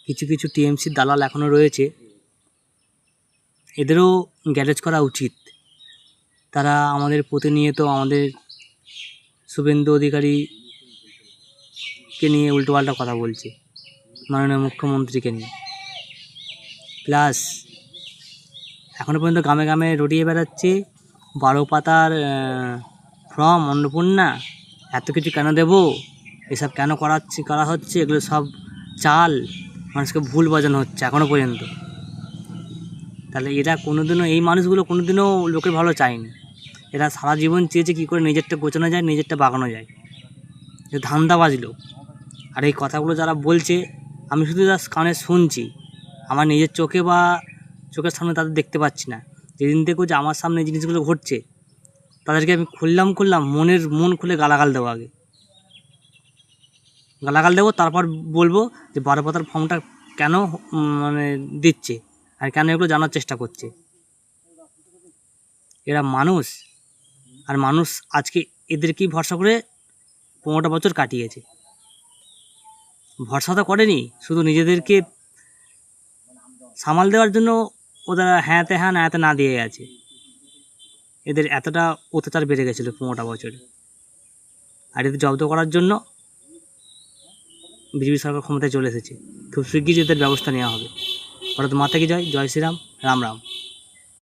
কিছু কিছু টিএমসির দালাল এখনও রয়েছে, এদেরও গ্যারেজ করা উচিত। তারা আমাদের প্রতিনিয়ত আমাদের শুভেন্দু অধিকারীকে নিয়ে উল্টোপাল্টা কথা বলছে, মাননীয় মুখ্যমন্ত্রীকে নিয়ে। প্লাস এখনও পর্যন্ত গ্রামে গ্রামে রটিয়ে বেড়াচ্ছে 12 পাতার ফর্ম, অন্নপূর্ণা, এত কিছু কেন দেব, এসব কেন করা হচ্ছে, এগুলো সব চাল, মানুষকে ভুল বোঝানো হচ্ছে এখনও পর্যন্ত। তাহলে এরা কোনোদিনও, এই মানুষগুলো কোনোদিনও লোকের ভালো চায়নি। এরা সারা জীবন চেয়েছে কী করে নিজেরটা গোছানো যায়, নিজেরটা বাগানো যায়। এটা ধান্দাবাজ লোক। আর এই কথাগুলো যারা বলছে, আমি শুধু জাস্ট কানে শুনছি, আমার নিজের চোখে বা চোখের সামনে তাদের দেখতে পাচ্ছি না। যেদিন দেখো যে আমার সামনে এই জিনিসগুলো ঘটছে, তাদেরকে আমি খুললাম মন খুলে গালাগাল দেবো। আগে গালাগাল দেবো, তারপর বলবো যে 12 পাতার ফর্মটা কেন দিচ্ছে আর কেন এগুলো জানার চেষ্টা করছে। এরা মানুষ, আর মানুষ আজকে এদেরকেই ভরসা করে 15টা বছর কাটিয়েছে। ভরসা তো করেনি, শুধু নিজেদেরকে সামাল দেওয়ার জন্য ওরা হ্যাঁতে হ্যাঁ নাতে না দিয়ে গেছে। এদের এতটা অত্যাচার বেড়ে গেছিলো 15টা বছরে। আর এদের জব্দ করার জন্য বিজেপি সরকার ক্ষমতায় চলে এসেছে। খুব শীঘ্রই এদের ব্যবস্থা নেওয়া হবে। ভারত মাতা কি জয়, জয় শ্রীরাম, রাম রাম।